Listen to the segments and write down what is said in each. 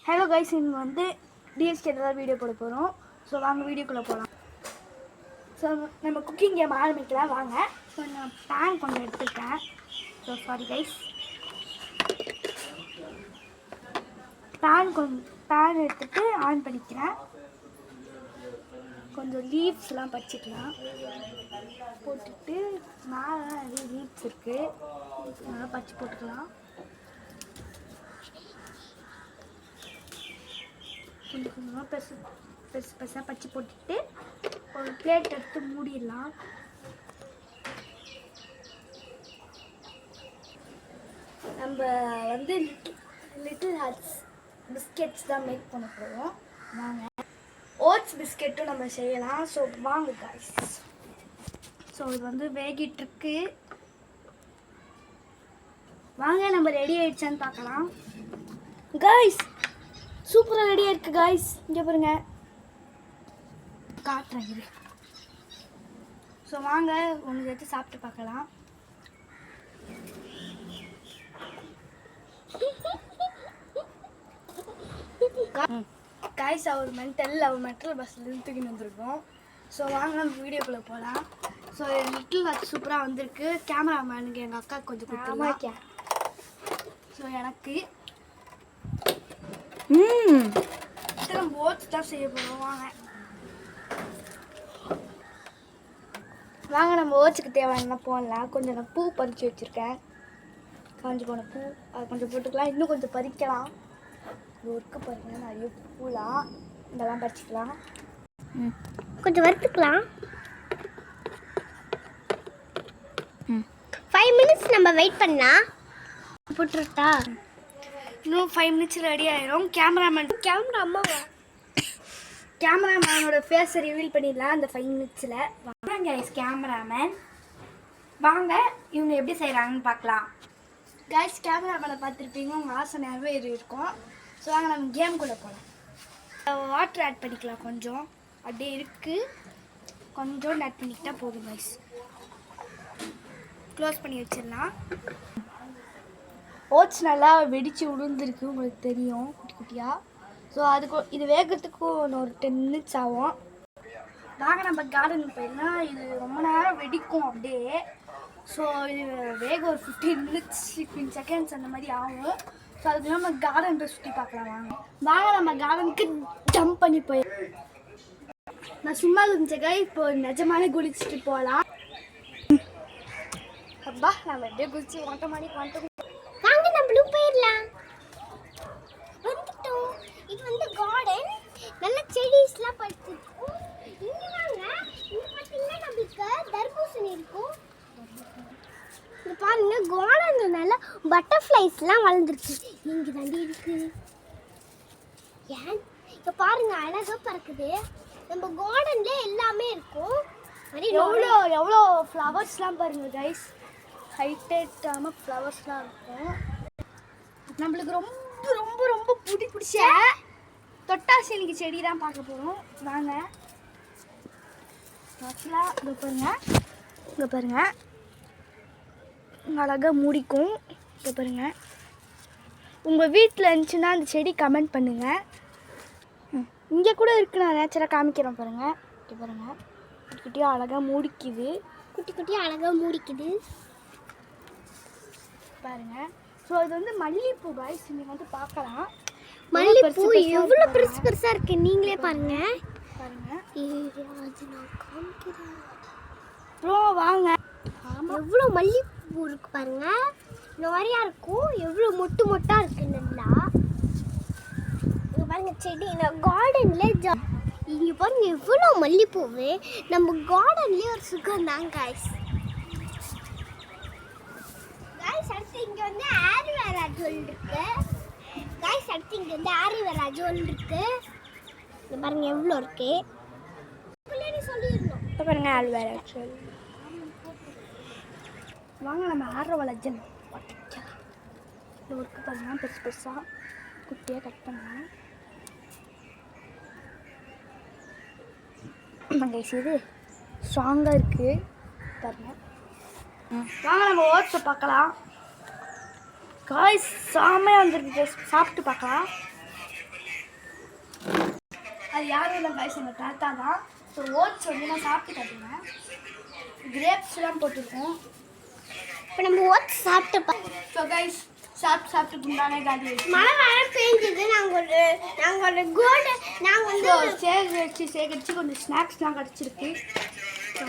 Hello guys, இங்கே வந்து TSK தான் வீடியோ போட போகிறோம். ஸோ வாங்க வீடியோக்குள்ளே போகலாம். ஸோ நம்ம குக்கிங் கேம் ஆரம்பிக்கலாம் வாங்க. ஸோ நான் பேன் கொஞ்சம் எடுத்துருக்கேன். ஸோ சாரி கைஸ், பேன் எடுத்துகிட்டு ஆன் பண்ணிக்கிறேன். கொஞ்சம் லீவ்ஸ்லாம் பறிச்சிக்கலாம். போட்டுட்டு மேலே நிறைய லீவ்ஸ் இருக்குது, நல்லா பறிச்சு போட்டுக்கலாம். கொஞ்சம் கொஞ்சமாக பெருசாக பறிச்சு போட்டுட்டு ஒரு பிளேட் எடுத்து மூடிடலாம். நம்ம வந்து லிட்டில் ஹார்ட்ஸ் பிஸ்கெட்ஸ் தான் மேக் பண்ண போகிறோம். வாங்க, ஓட்ஸ் பிஸ்கெட்டும் நம்ம செய்யலாம். ஸோ வாங்க காய்ஸ். ஸோ இது வந்து வேகிட்டுருக்கு. வாங்க நம்ம ரெடி ஆயிடுச்சான்னு பார்க்கலாம். காய்ஸ் சூப்பராக ரெடியாக இருக்குது காய்ஸ். இங்கே பாருங்க, காட்டுறேன் இது. ஸோ வாங்க ஒன்று எடுத்து சாப்பிட்டு பார்க்கலாம். காய்ஸ் அவர் மெட்டல் பஸ்ஸில் தூக்கின்னு வந்திருக்கோம். ஸோ வாங்க நம்ம வீடியோக்குள்ளே போகலாம். ஸோ லிட்டில் ஹார்ட் சூப்பராக வந்திருக்கு. கேமராமேனுக்கு எங்கள் அக்கா கொஞ்சம் கொடுத்துருக்கேன். ஸோ எனக்கு நம்ம ஓட்ஸ் தான் செய்ய போகிறோம். வாங்க நம்ம ஓட்ஸுக்கு தேவையான போடலாம். கொஞ்சம் நான் பூ பறித்து வச்சுருக்கேன், காஞ்சி போன பூ. அது கொஞ்சம் போட்டுக்கலாம், இன்னும் கொஞ்சம் பறிக்கலாம். இது ஒர்க்கு பாருங்கள், நிறைய பூலாம் இதெல்லாம் பறிச்சிக்கலாம். கொஞ்சம் வறுத்துக்கலாம். 5 மினிட்ஸ் நம்ம வெயிட் பண்ணலாம். போட்டுருட்டா? இன்னும் 5 மினிட்ஸ் ரெடி ஆயிரும். கேமராமேனோட ஃபேஸை ரிவீல் பண்ணிடலாம் அந்த 5 மினிட்ஸில். வாங்க கேமராமேன், வாங்க இவங்க எப்படி செய்கிறாங்கன்னு பார்க்கலாம். கைஸ் கேமராமேனை பார்த்துருப்பீங்க, உங்கள் ஆசை நிறைவேறியிருக்கும். ஸோ வாங்க நம்ம கேமுக்குள்ளே போகலாம். வாட்டர் ஆட் பண்ணிக்கலாம். கொஞ்சம் அப்படியே இருக்குது, கொஞ்சம் ஆட் பண்ணிக்கிட்டா போதும் கைஸ். க்ளோஸ் பண்ணி வச்சிடலாம். ஓட்ஸ் நல்லா வெடித்து உளுந்துருக்கு, உங்களுக்கு தெரியும் குட்டி குட்டியாக. ஸோ அதுக்கு இது வேகிறதுக்கு ஒரு 10 மினிட்ஸ் ஆகும். வாங்க நம்ம கார்டனுக்கு போயிடலாம். இது ரொம்ப நேரம் வெடிக்கும் அப்படியே. ஸோ இது வேக ஒரு 15 மினிட்ஸ் 15 செகண்ட்ஸ் அந்த மாதிரி ஆகும். ஸோ அதுக்கு நம்ம கார்டன் சுற்றி பார்க்கலாம். வாங்க நம்ம கார்டனுக்கு ஜம்ப் பண்ணி போய், நான் சும்மா இருந்துச்சக்கா இப்போ நிஜமான குளிச்சுட்டு போகலாம். அப்பா நம்ம எப்படியே குளிச்சு வாங்க நம்ம போயிடலாம். வந்துட்டோம். இது வந்து கார்டன், நல்ல செடிஸ்லாம் படுத்துருக்கும். இங்க வாங்க, இங்க பார்த்தீங்கன்னா நமக்கு தர்பூசணி இருக்கும். இங்க பாருங்க, கார்டன்ல நல்ல பட்டர்ஃப்ளைஸ்லாம் வளர்ந்துருக்கு. இங்க தாண்டி இருக்கு. ஏன் இங்க பாருங்க, அழகா பறக்குது. நம்ம கார்டன்ல எல்லாமே இருக்கும். எவ்வளோ ஃப்ளவர்ஸ்லாம் பாருங்க கைஸ், ஹைட்டேட்டான ஃப்ளவர்ஸ்லாம் இருக்கும். நம்மளுக்கு ரொம்ப ரொம்ப ரொம்ப பிடிச்ச தொட்டாசினிக்கு செடி தான் பார்க்க போகிறோம். வாங்க ஆக்சுவலாக இங்கே பாருங்க அழகாக மூடிக்கும். இங்கே பாருங்க, உங்கள் வீட்டில் இருந்துச்சுன்னா அந்த செடி கமெண்ட் பண்ணுங்கள். இங்கே கூட இருக்குது, நான் நேச்சராக காமிக்கிறேன் பாருங்கள். இங்கே பாருங்கள், குட்டி குட்டியாக அழகாக மூடிக்குது. பாருங்கள். ஸோ இது வந்து மல்லிகைப்பூ காய்ஸ், நீங்கள் வந்து பார்க்கலாம். மல்லிகைப்பூ எவ்வளோ பெருசாக இருக்கு, நீங்களே பாருங்க. அப்புறம் வாங்க, எவ்வளோ மல்லிகைப்பூ இருக்கு பாருங்க, நிறையா இருக்கும். எவ்வளோ மொட்டாக இருக்கு நல்லா. இங்கே பாருங்க செடி, கார்டன்ல இங்கே பாருங்க எவ்வளோ மல்லிகைப்பூவு. நம்ம கார்டன்லேயே ஒரு சுகம் தான் காய்ஸ். அடுத்து இங்கே வந்து ஆரிவேரா ஜுவல் இருக்கு காய்ஸ். அடுத்து இங்கே வந்து ஆரிவேரா ஜுவல் இருக்கு. இங்கே பாருங்க எவ்வளோ இருக்கு, சொல்லிடணும். இப்போ பாருங்க ஆரிவேரா ஜுவல். வாங்க நம்ம ஆர்வல ஜெல் இருக்கு பாருங்க, பெருசாக குட்டியாக கட் பண்ணலாம். கைஸ் இது ஸ்ட்ராங்காக இருக்குது பாருங்க. வாங்க நம்ம ஓட்ஸை பார்க்கலாம். காய்ஸ் செம்மையாக வந்துருக்கு, சாப்பிட்டு பார்க்கலாம். அது யாரும் இல்லை கைஸ், எங்கள் தாத்தா தான். ஸோ ஓட்ஸ் வந்து நான் சாப்பிட்டு காட்டுவேன். கிரேப்ஸ்லாம் போட்டிருக்கோம். இப்போ நம்ம ஓட்ஸ் சாப்பிட்டு ஸோ கைஸ் சாப்பிட்டு முன்னாலே காட்டி மழை வேற பெஞ்சது. நாங்கள் ஒரு கோல்டு நாங்கள் வந்து சேகரித்து கொஞ்சம் ஸ்நாக்ஸ்லாம் கிடச்சிருக்கு.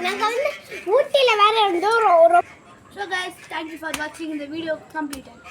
நாங்கள் வந்து ஊட்டியில் வேற இருந்தோம். ஸோ கைஸ் தேங்க்யூ ஃபார் வாட்சிங் இந்த வீடியோ கம்ப்ளீட்டட்.